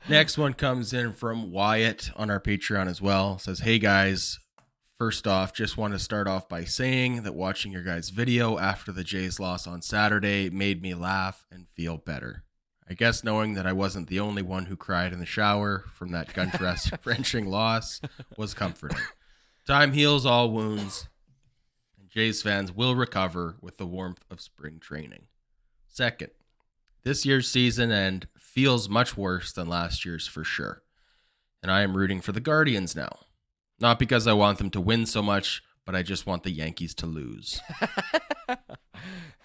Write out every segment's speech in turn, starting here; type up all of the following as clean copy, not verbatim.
Next one comes in from Wyatt on our Patreon as well. Says, "Hey guys, first off, just want to start off by saying that watching your guys' video after the Jays loss on Saturday made me laugh and feel better. I guess knowing that I wasn't the only one who cried in the shower from that gut-wrenching loss was comforting. Time heals all wounds, and Jays fans will recover with the warmth of spring training. Second, this year's season end feels much worse than last year's for sure, and I am rooting for the Guardians now. Not because I want them to win so much, but I just want the Yankees to lose."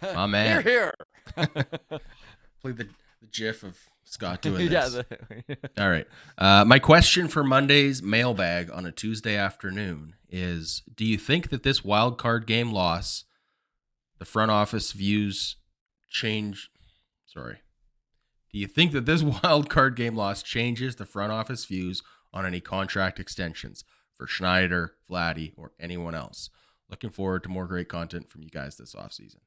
My man. Here. Play the gif of Scott doing this. Yeah. All right. My question for Monday's mailbag on a Tuesday afternoon is, do you think that this wild card game loss, the front office views change? Sorry. Do you think that this wild card game loss changes the front office views on any contract extensions for Schneider, Vladdy, or anyone else? Looking forward to more great content from you guys this offseason.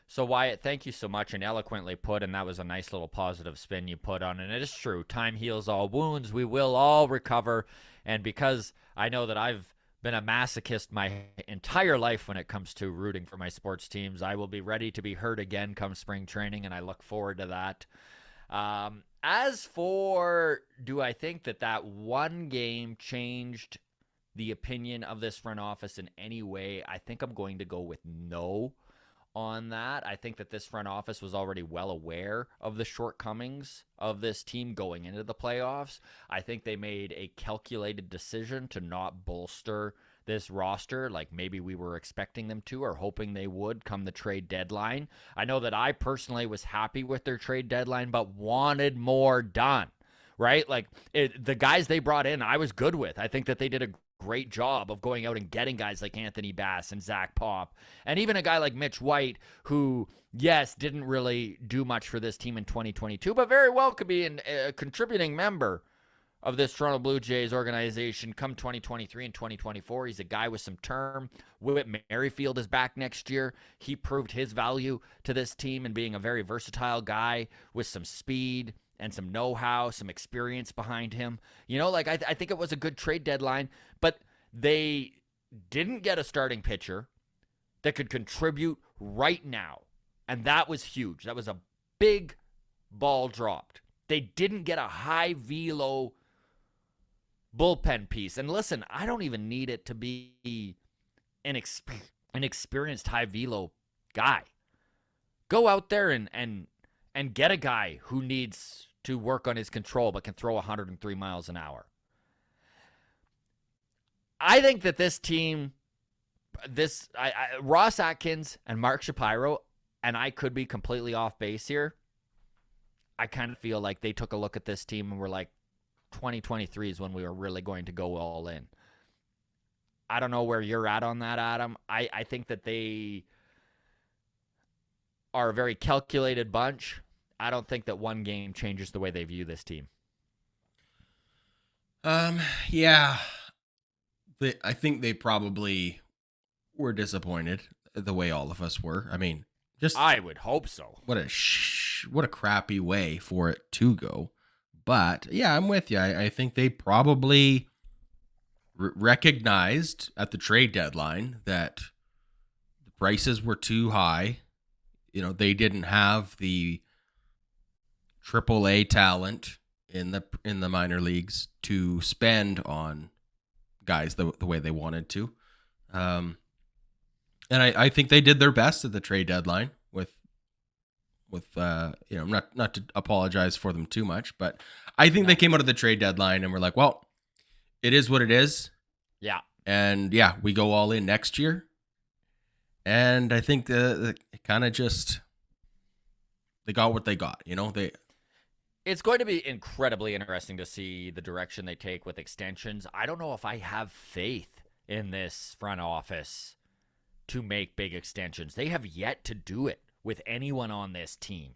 So, Wyatt, thank you so much, and eloquently put, and that was a nice little positive spin you put on it. And it is true. Time heals all wounds. We will all recover. And because I know that I've been a masochist my entire life when it comes to rooting for my sports teams, I will be ready to be hurt again come spring training, and I look forward to that. As for, do I think that one game changed the opinion of this front office in any way? I think I'm going to go with no on that. I think that this front office was already well aware of the shortcomings of this team going into the playoffs. I think they made a calculated decision to not bolster this roster like maybe we were expecting them to or hoping they would come the trade deadline. I know that I personally was happy with their trade deadline, but wanted more done, right? Like the guys they brought in, I was good with. I think that they did a great job of going out and getting guys like Anthony Bass and Zach Pop, and even a guy like Mitch White, who, yes, didn't really do much for this team in 2022, but very well could be a contributing member of this Toronto Blue Jays organization come 2023 and 2024. He's a guy with some term. Whit Merrifield is back next year. He proved his value to this team and being a very versatile guy with some speed and some know-how, some experience behind him. You know, like I think it was a good trade deadline, but they didn't get a starting pitcher that could contribute right now. And that was huge. That was a big ball dropped. They didn't get a high velo bullpen piece. And listen, I don't even need it to be an experienced high velo guy. Go out there and get a guy who needs to work on his control but can throw 103 miles an hour. I think that this team, Ross Atkins and Mark Shapiro, and I could be completely off base here, I kind of feel like they took a look at this team and were like, 2023 is when we are really going to go all in. I don't know where you're at on that, Adam. I think that they are a very calculated bunch. I don't think that one game changes the way they view this team. Yeah. I think they probably were disappointed the way all of us were. I mean, just I would hope so. What a crappy way for it to go. But yeah, I'm with you. I think they probably recognized at the trade deadline that the prices were too high. You know, they didn't have the AAA talent in the minor leagues to spend on guys the way they wanted to. And I think they did their best at the trade deadline with not to apologize for them too much, but I think they came out of the trade deadline and were like, well, it is what it is. Yeah. And yeah, we go all in next year. And I think the kind of just, they got what they got, you know, It's going to be incredibly interesting to see the direction they take with extensions. I don't know if I have faith in this front office to make big extensions. They have yet to do it with anyone on this team.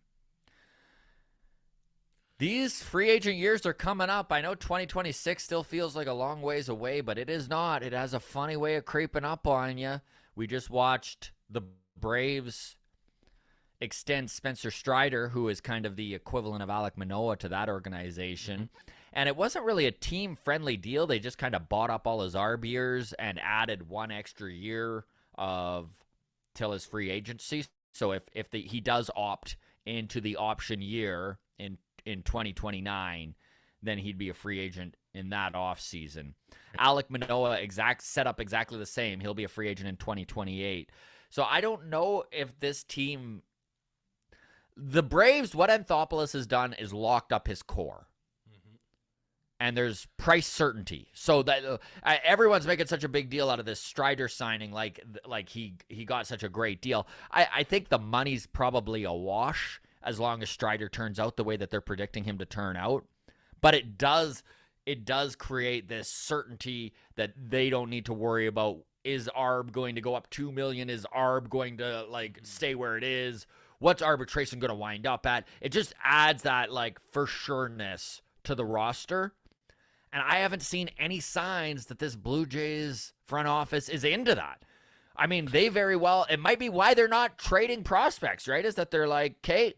These free agent years are coming up. I know 2026 still feels like a long ways away, but it is not. It has a funny way of creeping up on you. We just watched the Braves extend Spencer Strider, who is kind of the equivalent of Alek Manoah to that organization. And it wasn't really a team-friendly deal. They just kind of bought up all his RBers and added 1 extra year of till his free agency. So if he does opt into the option year in 2029, then he'd be a free agent in that offseason. Alek Manoah set up exactly the same. He'll be a free agent in 2028. So I don't know if this team, the Braves, what Anthopoulos has done is locked up his core. And there's price certainty, so that everyone's making such a big deal out of this Strider signing, like he got such a great deal. I think the money's probably a wash as long as Strider turns out the way that they're predicting him to turn out. But it does create this certainty that they don't need to worry about, is ARB going to go up $2 million? Is ARB going to stay where it is? What's arbitration going to wind up at? It just adds that for sureness to the roster. And I haven't seen any signs that this Blue Jays front office is into that. I mean, they very well, it might be why they're not trading prospects, right? Is that they're like, Kate,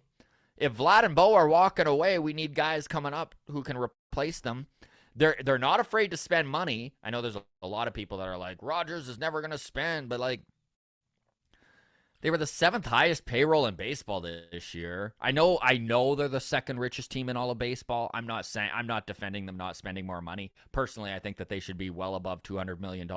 if Vlad and Bo are walking away, we need guys coming up who can replace them. They're not afraid to spend money. I know there's a lot of people that are like, Rogers is never going to spend, but they were the 7th highest payroll in baseball this year. I know they're the 2nd richest team in all of baseball. I'm not defending them not spending more money. Personally, I think that they should be well above $200 million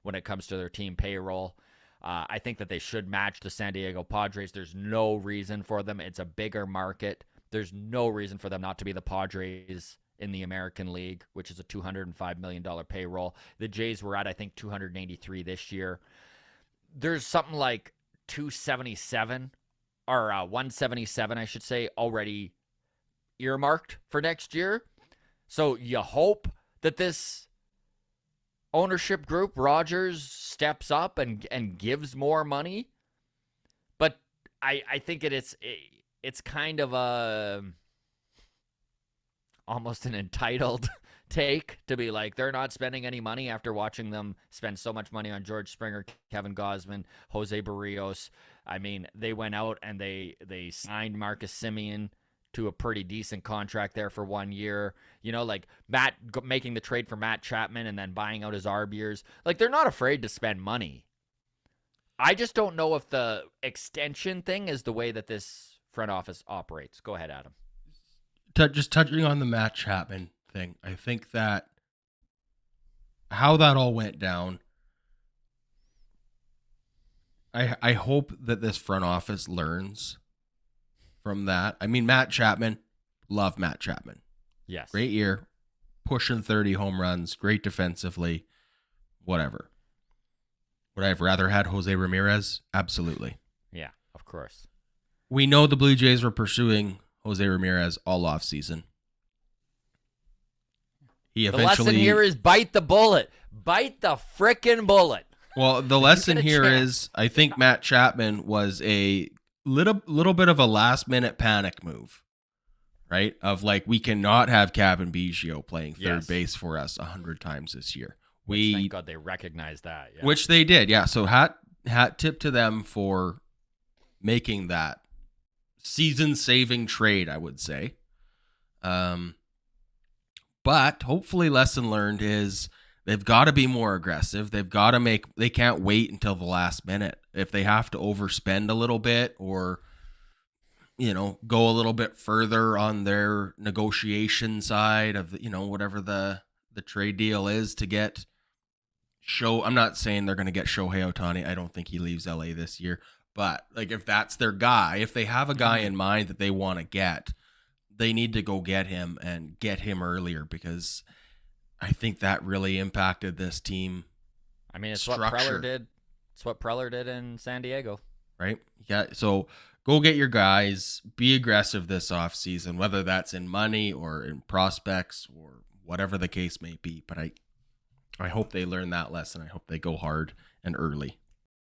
when it comes to their team payroll. I think that they should match the San Diego Padres. There's no reason for them. It's a bigger market. There's no reason for them not to be the Padres in the American League, which is a $205 million payroll. The Jays were at, I think, 283 this year. There's something like 277 or 177, I should say, already earmarked for next year. So you hope that this ownership group, Rogers, steps up and gives more money. But I think it's kind of almost an entitled take to be like, they're not spending any money after watching them spend so much money on George Springer, Kevin Gausman, Jose Barrios. I mean, they went out and they signed Marcus Semien to a pretty decent contract there for 1 year. Matt making the trade for Matt Chapman and then buying out his RBers. They're not afraid to spend money. I just don't know if the extension thing is the way that this front office operates. Go ahead, Adam. Just touching on the Matt Chapman thing, I think that how that all went down, I hope that this front office learns from that. I mean, Matt Chapman, love Matt Chapman. Yes. Great year, pushing 30 home runs, great defensively, whatever. Would I have rather had Jose Ramirez? Absolutely. Yeah, of course. We know the Blue Jays were pursuing Jose Ramirez all off season. The lesson here is bite the bullet. Bite the frickin' bullet. Well, the lesson here is I think Matt Chapman was a little bit of a last minute panic move, right? Of we cannot have Kevin Biggio playing third base for us 100 times this year. Thank God they recognized that. Yeah. Which they did, yeah. So hat tip to them for making that season-saving trade, I would say. But hopefully lesson learned is they've got to be more aggressive. They can't wait until the last minute. If they have to overspend a little bit or, go a little bit further on their negotiation side of, whatever the trade deal is to I'm not saying they're going to get Shohei Ohtani. I don't think he leaves LA this year. But if that's their guy, if they have a guy in mind that they want to get, they need to go get him and get him earlier, because I think that really impacted this team. I mean, it's structure. What Preller did. It's what Preller did in San Diego. Right? Yeah. So go get your guys. Be aggressive this offseason, whether that's in money or in prospects or whatever the case may be. But I hope they learn that lesson. I hope they go hard and early.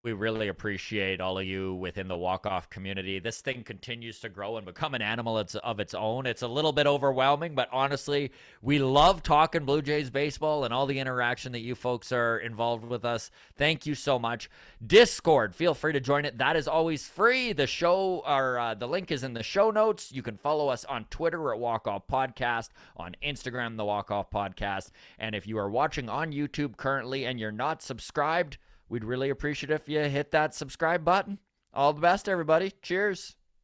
We really appreciate all of you within the walk-off community. This thing continues to grow and become an animal of its own. It's a little bit overwhelming, but honestly, we love talking Blue Jays baseball and all the interaction that you folks are involved with us. Thank you so much. Discord, feel free to join it. That is always free. The show, or the link is in the show notes. You can follow us on Twitter at Walk Off Podcast, on Instagram, the Walk Off Podcast. And if you are watching on YouTube currently and you're not subscribed, we'd really appreciate if you hit that subscribe button. All the best, everybody. Cheers.